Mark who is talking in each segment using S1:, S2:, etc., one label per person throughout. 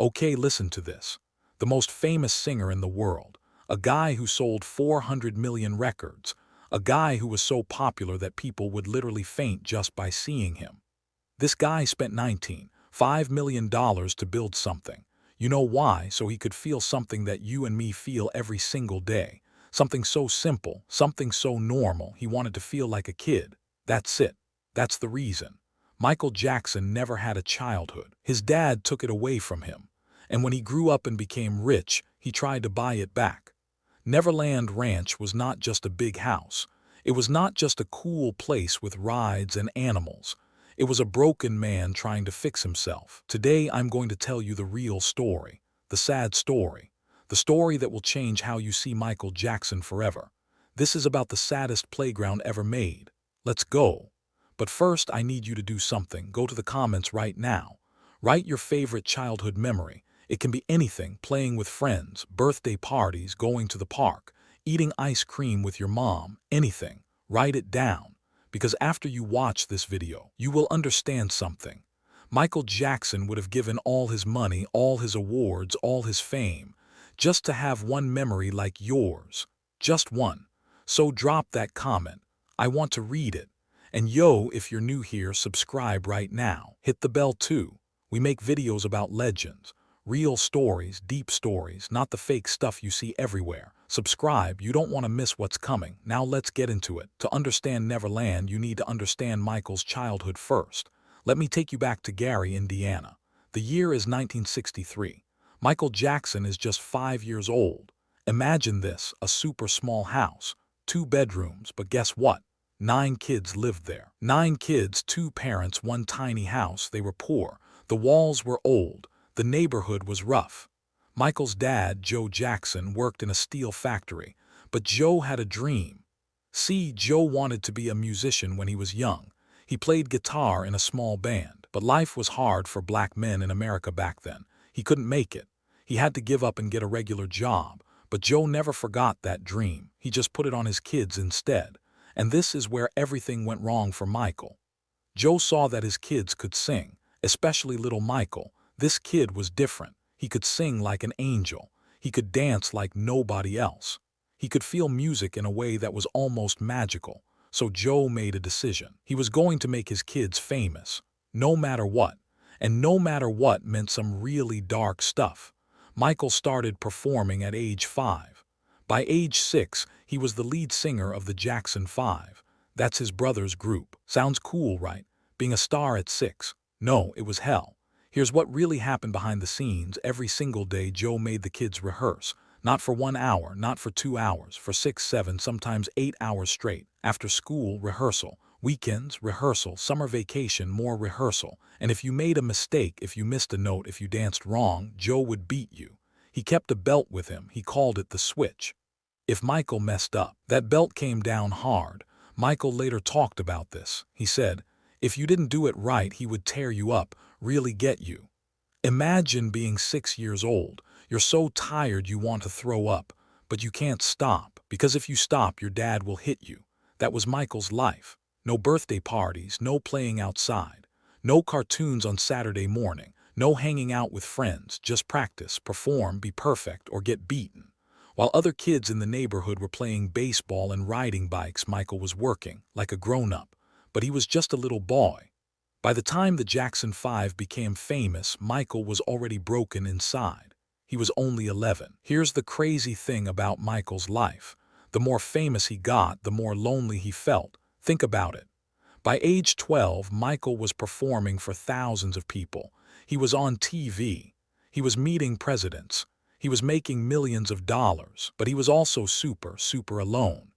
S1: Okay, listen to this. The most famous singer in the world, a guy who sold 400 million records, a guy who was so popular that people would literally faint just by seeing him. This guy spent $19.5 million to build something. You know why? So he could feel something that you and me feel every single day. Something so simple, something so normal, he wanted to feel like a kid. That's it. That's the reason. Michael Jackson never had a childhood. His dad took it away from him. And when he grew up and became rich, he tried to buy it back. Neverland Ranch was not just a big house. It was not just a cool place with rides and animals. It was a broken man trying to fix himself. Today I'm going to tell you the real story, the sad story, the story that will change how you see Michael Jackson forever. This is about the saddest playground ever made. Let's go. But first I need you to do something. Go to the comments right now. Write your favorite childhood memory. It can be anything: playing with friends, birthday parties, going to the park, eating ice cream with your mom, anything. Write it down. Because after you watch this video, you will understand something. Michael Jackson would have given all his money, all his awards, all his fame, just to have one memory like yours. Just one. So drop that comment. I want to read it. And yo, if you're new here, subscribe right now. Hit the bell too. We make videos about legends. Real stories, deep stories, not the fake stuff you see everywhere. Subscribe, you don't want to miss what's coming. Now let's get into it. To understand Neverland, you need to understand Michael's childhood first. Let me take you back to Gary, Indiana. The year is 1963. Michael Jackson is just 5 years old. Imagine this, a super small house, 2 bedrooms, but guess what? 9 kids lived there. 9 kids, 2 parents, one tiny house. They were poor. The walls were old. The neighborhood was rough. Michael's dad, Joe Jackson, worked in a steel factory, but Joe had a dream. See, Joe wanted to be a musician when he was young. He played guitar in a small band, but life was hard for black men in America back then. He couldn't make it. He had to give up and get a regular job, but Joe never forgot that dream. He just put it on his kids instead. And this is where everything went wrong for Michael. Joe saw that his kids could sing, especially little Michael. This kid was different. He could sing like an angel. He could dance like nobody else. He could feel music in a way that was almost magical. So Joe made a decision. He was going to make his kids famous, no matter what. And no matter what meant some really dark stuff. Michael started performing at age 5. By age 6, he was the lead singer of the Jackson 5. That's his brother's group. Sounds cool, right? Being a star at 6. No, it was hell. Here's what really happened behind the scenes. Every single day, Joe made the kids rehearse. Not for 1 hour, not for 2 hours, for 6, 7, sometimes 8 hours straight. After school, rehearsal. Weekends, rehearsal. Summer vacation, more rehearsal. And if you made a mistake, if you missed a note, if you danced wrong, Joe would beat you. He kept a belt with him. He called it the switch. If Michael messed up, that belt came down hard. Michael later talked about this. He said, if you didn't do it right, he would tear you up, really get you. Imagine being 6 years old. You're so tired you want to throw up, but you can't stop, because if you stop, your dad will hit you. That was Michael's life. No birthday parties, no playing outside, no cartoons on Saturday morning, no hanging out with friends, just practice, perform, be perfect, or get beaten. While other kids in the neighborhood were playing baseball and riding bikes, Michael was working, like a grown-up. But he was just a little boy. By the time the Jackson 5 became famous, Michael was already broken inside. He was only 11. Here's the crazy thing about Michael's life. The more famous he got, the more lonely he felt. Think about it. By age 12, Michael was performing for thousands of people. He was on TV. He was meeting presidents. He was making millions of dollars, but he was also super alone.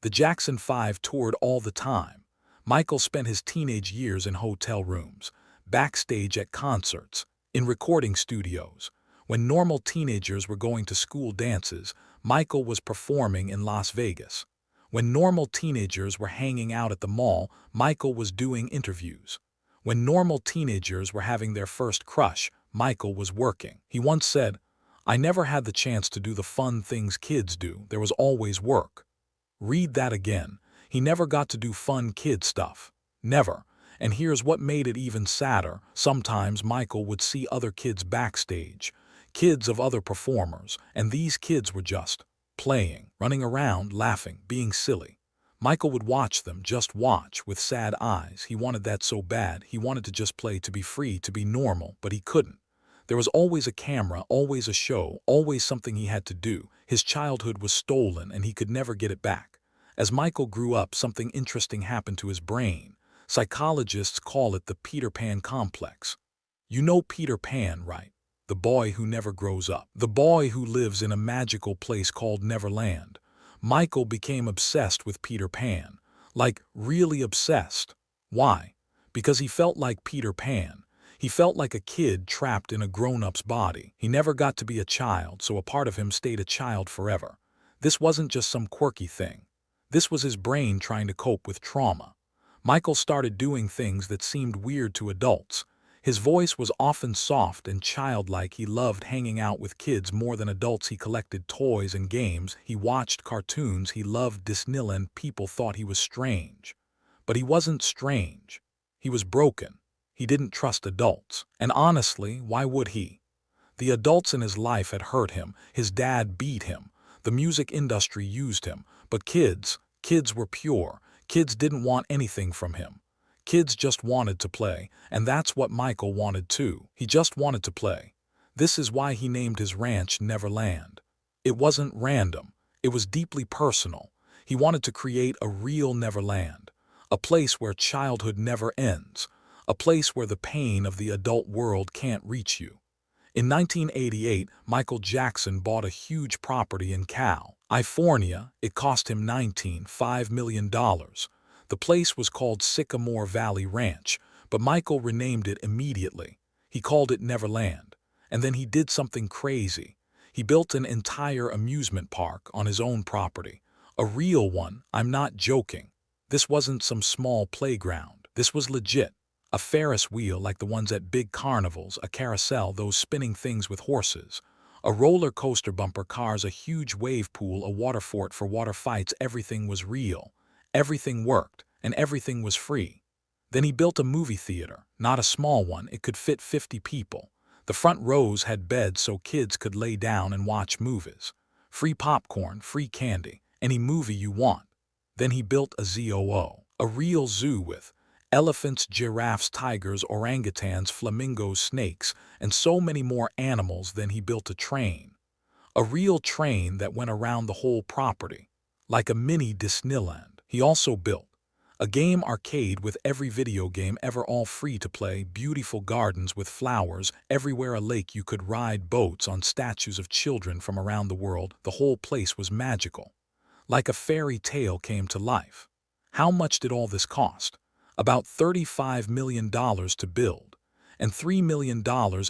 S1: The Jackson 5 toured all the time. Michael spent his teenage years in hotel rooms, backstage at concerts, in recording studios. When normal teenagers were going to school dances, Michael was performing in Las Vegas. When normal teenagers were hanging out at the mall, Michael was doing interviews. When normal teenagers were having their first crush, Michael was working. He once said, "I never had the chance to do the fun things kids do. There was always work." Read that again. He never got to do fun kid stuff. Never. And here's what made it even sadder. Sometimes Michael would see other kids backstage, kids of other performers, and these kids were just playing, running around, laughing, being silly. Michael would watch them, just watch, with sad eyes. He wanted that so bad. He wanted to just play, to be free, to be normal, but he couldn't. There was always a camera, always a show, always something he had to do. His childhood was stolen and he could never get it back. As Michael grew up, something interesting happened to his brain. Psychologists call it the Peter Pan complex. You know Peter Pan, right? The boy who never grows up. The boy who lives in a magical place called Neverland. Michael became obsessed with Peter Pan. Like, really obsessed. Why? Because he felt like Peter Pan. He felt like a kid trapped in a grown-up's body. He never got to be a child, so a part of him stayed a child forever. This wasn't just some quirky thing. This was his brain trying to cope with trauma. Michael started doing things that seemed weird to adults. His voice was often soft and childlike. He loved hanging out with kids more than adults. He collected toys and games. He watched cartoons. He loved Disneyland. People thought he was strange. But he wasn't strange. He was broken. He didn't trust adults. And honestly, why would he? The adults in his life had hurt him. His dad beat him. The music industry used him. But kids were pure. Kids didn't want anything from him. Kids just wanted to play, and that's what Michael wanted too. He just wanted to play. This is why he named his ranch Neverland. It wasn't random. It was deeply personal. He wanted to create a real Neverland, a place where childhood never ends, a place where the pain of the adult world can't reach you. In 1988, Michael Jackson bought a huge property in California. It cost him $19.5 million. The place was called Sycamore Valley Ranch, but Michael renamed it immediately. He called it Neverland. And then he did something crazy. He built an entire amusement park on his own property. A real one, I'm not joking. This wasn't some small playground. This was legit. A Ferris wheel like the ones at big carnivals, a carousel, those spinning things with horses, a roller coaster, bumper cars, a huge wave pool, a water fort for water fights. Everything was real. Everything worked, and everything was free. Then he built a movie theater, not a small one. It could fit 50 people. The front rows had beds so kids could lay down and watch movies. Free popcorn, free candy, any movie you want. Then he built a zoo, a real zoo with elephants, giraffes, tigers, orangutans, flamingos, snakes, and so many more animals. Then he built a train. A real train that went around the whole property, like a mini Disneyland. He also built a game arcade with every video game ever, all free to play, beautiful gardens with flowers, everywhere a lake you could ride boats on, statues of children from around the world. The whole place was magical. Like a fairy tale came to life. How much did all this cost? About $35 million to build, and $3 million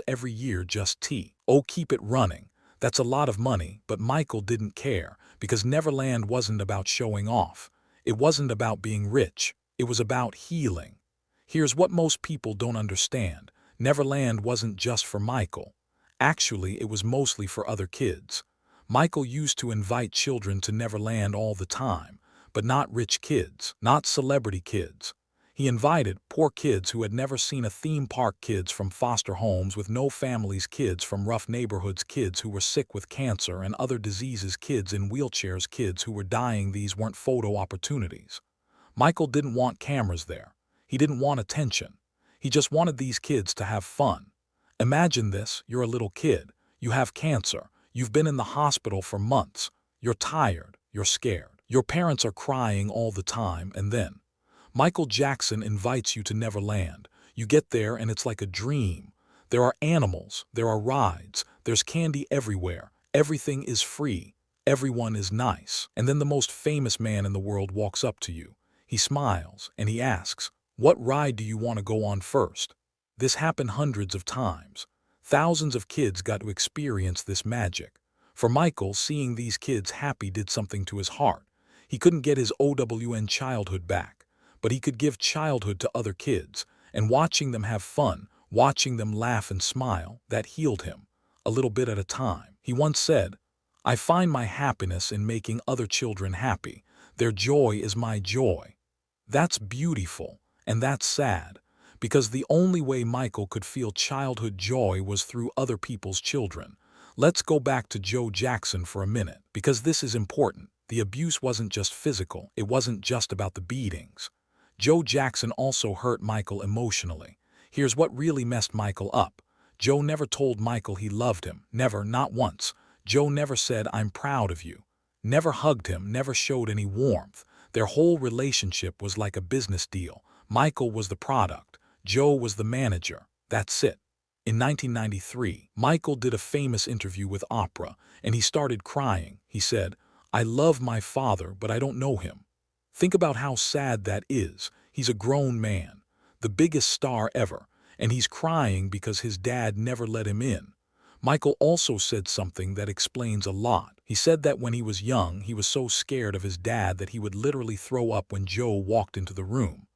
S1: every year just keep it running. That's a lot of money, but Michael didn't care, because Neverland wasn't about showing off. It wasn't about being rich. It was about healing. Here's what most people don't understand. Neverland wasn't just for Michael. Actually, it was mostly for other kids. Michael used to invite children to Neverland all the time, but not rich kids, not celebrity kids. He invited poor kids who had never seen a theme park, kids from foster homes with no families, kids from rough neighborhoods, kids who were sick with cancer and other diseases, kids in wheelchairs, kids who were dying. These weren't photo opportunities. Michael didn't want cameras there. He didn't want attention. He just wanted these kids to have fun. Imagine this: you're a little kid. You have cancer. You've been in the hospital for months. You're tired. You're scared. Your parents are crying all the time, and then Michael Jackson invites you to Neverland. You get there and it's like a dream. There are animals, there are rides, there's candy everywhere. Everything is free. Everyone is nice. And then the most famous man in the world walks up to you. He smiles and he asks, "What ride do you want to go on first?" This happened hundreds of times. Thousands of kids got to experience this magic. For Michael, seeing these kids happy did something to his heart. He couldn't get his own childhood back, but he could give childhood to other kids, and watching them have fun, watching them laugh and smile, that healed him, a little bit at a time. He once said, "I find my happiness in making other children happy. Their joy is my joy." That's beautiful, And that's sad, because the only way Michael could feel childhood joy was through other people's children. Let's go back to Joe Jackson for a minute, because this is important. The abuse wasn't just physical, it wasn't just about the beatings. Joe Jackson also hurt Michael emotionally. Here's what really messed Michael up. Joe never told Michael he loved him, never, not once. Joe never said, "I'm proud of you." Never hugged him, never showed any warmth. Their whole relationship was like a business deal. Michael was the product, Joe was the manager. That's it. In 1993, Michael did a famous interview with Oprah, and he started crying. He said, "I love my father, but I don't know him." Think about how sad that is. He's a grown man, the biggest star ever, and he's crying because his dad never let him in. Michael also said something that explains a lot. He said that when he was young, he was so scared of his dad that he would literally throw up when Joe walked into the room.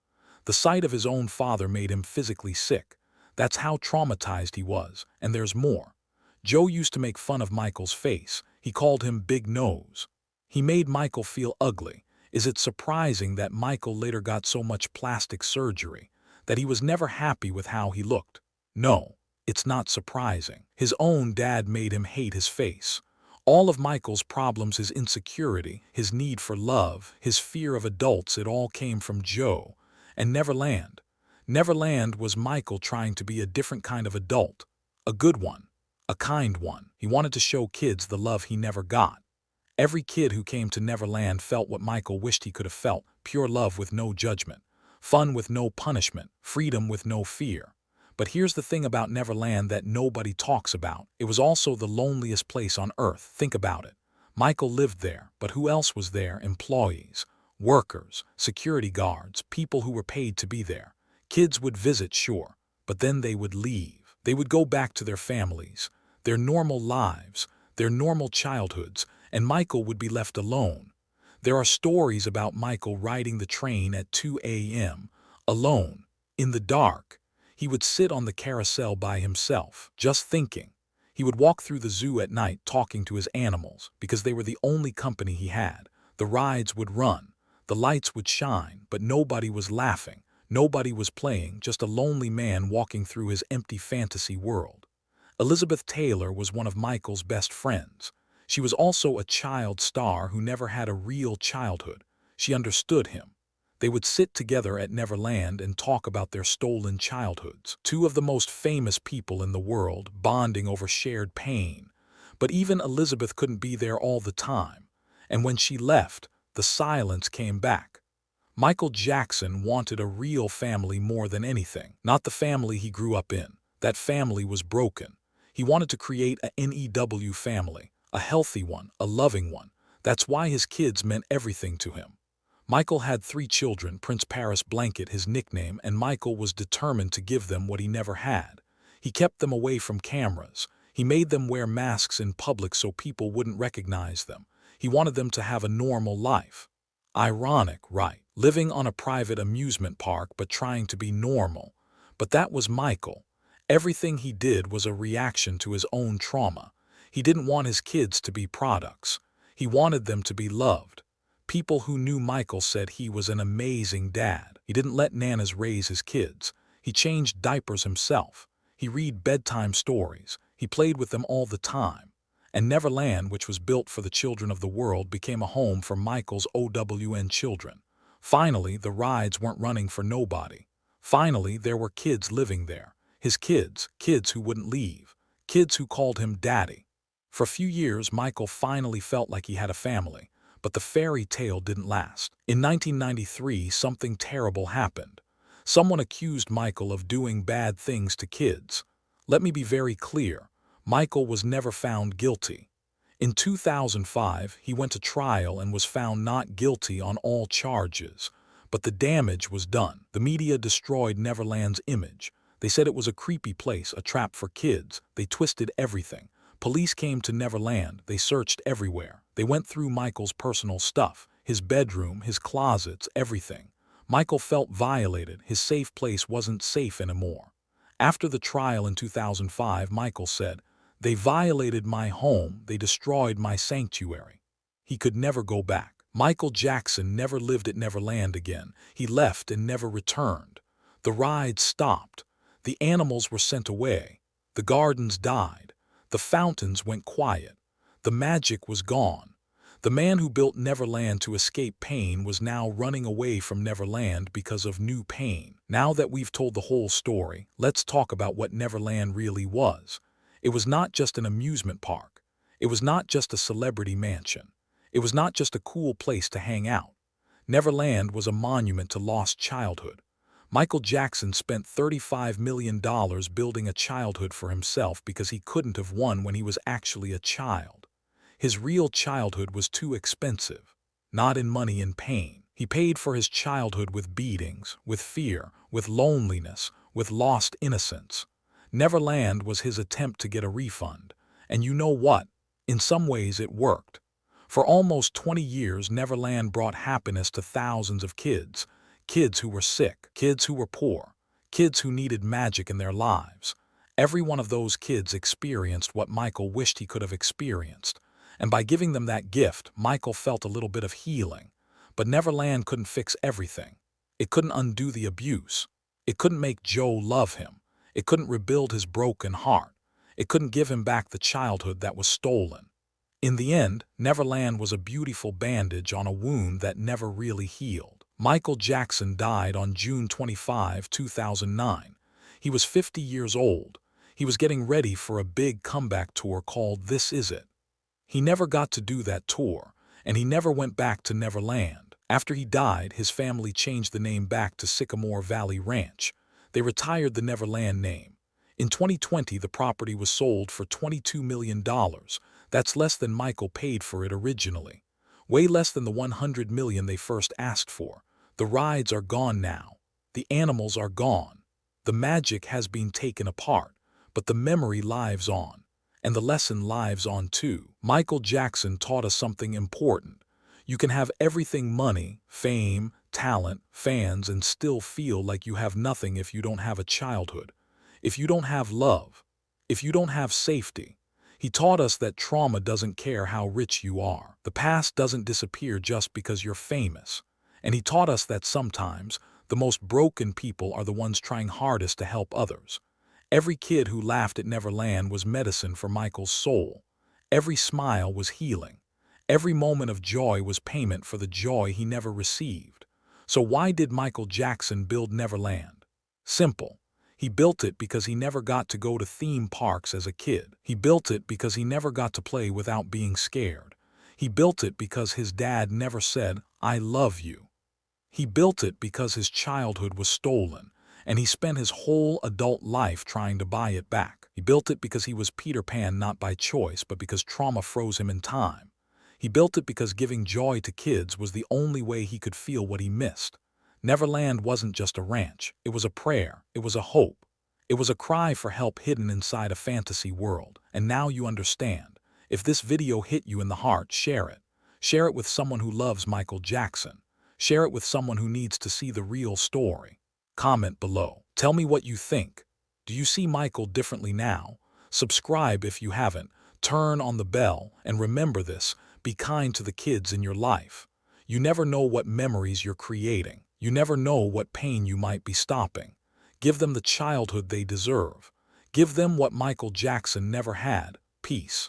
S1: The sight of his own father made him physically sick. That's how traumatized he was, and there's more. Joe used to make fun of Michael's face. He called him Big Nose. He made Michael feel ugly. Is it surprising that Michael later got so much plastic surgery, that he was never happy with how he looked? No, it's not surprising. His own dad made him hate his face. All of Michael's problems, his insecurity, his need for love, his fear of adults, it all came from Joe. And Neverland. Neverland was Michael trying to be a different kind of adult. A good one. A kind one. He wanted to show kids the love he never got. Every kid who came to Neverland felt what Michael wished he could have felt: pure love with no judgment, fun with no punishment, freedom with no fear. But here's the thing about Neverland that nobody talks about. It was also the loneliest place on earth. Think about it. Michael lived there, but who else was there? Employees, workers, security guards, people who were paid to be there. Kids would visit, sure, but then they would leave. They would go back to their families, their normal lives, their normal childhoods, and Michael would be left alone. There are stories about Michael riding the train at 2 a.m., alone, in the dark. He would sit on the carousel by himself, just thinking. He would walk through the zoo at night talking to his animals, because they were the only company he had. The rides would run, the lights would shine, but nobody was laughing. Nobody was playing, just a lonely man walking through his empty fantasy world. Elizabeth Taylor was one of Michael's best friends. She was also a child star who never had a real childhood. She understood him. They would sit together at Neverland and talk about their stolen childhoods. Two of the most famous people in the world, bonding over shared pain. But even Elizabeth couldn't be there all the time. And when she left, the silence came back. Michael Jackson wanted a real family more than anything, not the family he grew up in. That family was broken. He wanted to create a NEW family, a healthy one, a loving one. That's why his kids meant everything to him. Michael had 3 children, Prince Paris Blanket his nickname, and Michael was determined to give them what he never had. He kept them away from cameras. He made them wear masks in public so people wouldn't recognize them. He wanted them to have a normal life. Ironic, right? Living on a private amusement park but trying to be normal. But that was Michael. Everything he did was a reaction to his own trauma. He didn't want his kids to be products. He wanted them to be loved. People who knew Michael said he was an amazing dad. He didn't let nanas raise his kids. He changed diapers himself. He read bedtime stories. He played with them all the time. And Neverland, which was built for the children of the world, became a home for Michael's OWN children. Finally, the rides weren't running for nobody. Finally, there were kids living there. His kids, kids who wouldn't leave. Kids who called him daddy. For a few years, Michael finally felt like he had a family. But the fairy tale didn't last. In 1993, something terrible happened. Someone accused Michael of doing bad things to kids. Let me be very clear. Michael was never found guilty. In 2005, he went to trial and was found not guilty on all charges. But the damage was done. The media destroyed Neverland's image. They said it was a creepy place, a trap for kids. They twisted everything. Police came to Neverland. They searched everywhere. They went through Michael's personal stuff, his bedroom, his closets, everything. Michael felt violated. His safe place wasn't safe anymore. After the trial in 2005, Michael said, "They violated my home. They destroyed my sanctuary." He could never go back. Michael Jackson never lived at Neverland again. He left and never returned. The rides stopped. The animals were sent away. The gardens died. The fountains went quiet. The magic was gone. The man who built Neverland to escape pain was now running away from Neverland because of new pain. Now that we've told the whole story, let's talk about what Neverland really was. It was not just an amusement park. It was not just a celebrity mansion. It was not just a cool place to hang out. Neverland was a monument to lost childhood. Michael Jackson spent $35 million building a childhood for himself because he couldn't have won when he was actually a child. His real childhood was too expensive, not in money and pain. He paid for his childhood with beatings, with fear, with loneliness, with lost innocence. Neverland was his attempt to get a refund. And you know what? In some ways it worked. For almost 20 years, Neverland brought happiness to thousands of kids. Kids who were sick, kids who were poor, kids who needed magic in their lives. Every one of those kids experienced what Michael wished he could have experienced. And by giving them that gift, Michael felt a little bit of healing. But Neverland couldn't fix everything. It couldn't undo the abuse. It couldn't make Joe love him. It couldn't rebuild his broken heart. It couldn't give him back the childhood that was stolen. In the end, Neverland was a beautiful bandage on a wound that never really healed. Michael Jackson died on June 25, 2009. He was 50 years old. He was getting ready for a big comeback tour called This Is It. He never got to do that tour, and he never went back to Neverland. After he died, his family changed the name back to Sycamore Valley Ranch. They retired the Neverland name. In 2020, the property was sold for $22 million. That's less than Michael paid for it originally. Way less than the $100 million they first asked for. The rides are gone now. The animals are gone. The magic has been taken apart, but the memory lives on. And the lesson lives on too. Michael Jackson taught us something important. You can have everything: money, fame, talent, fans, and still feel like you have nothing if you don't have a childhood. If you don't have love. If you don't have safety. He taught us that trauma doesn't care how rich you are. The past doesn't disappear just because you're famous. And he taught us that sometimes the most broken people are the ones trying hardest to help others. Every kid who laughed at Neverland was medicine for Michael's soul. Every smile was healing. Every moment of joy was payment for the joy he never received. So why did Michael Jackson build Neverland? Simple. He built it because he never got to go to theme parks as a kid. He built it because he never got to play without being scared. He built it because his dad never said, "I love you." He built it because his childhood was stolen, and he spent his whole adult life trying to buy it back. He built it because he was Peter Pan not by choice, but because trauma froze him in time. He built it because giving joy to kids was the only way he could feel what he missed. Neverland wasn't just a ranch. It was a prayer. It was a hope. It was a cry for help hidden inside a fantasy world. And now you understand. If this video hit you in the heart, share it. Share it with someone who loves Michael Jackson. Share it with someone who needs to see the real story. Comment below. Tell me what you think. Do you see Michael differently now? Subscribe if you haven't. Turn on the bell. And remember this: be kind to the kids in your life. You never know what memories you're creating. You never know what pain you might be stopping. Give them the childhood they deserve. Give them what Michael Jackson never had: peace.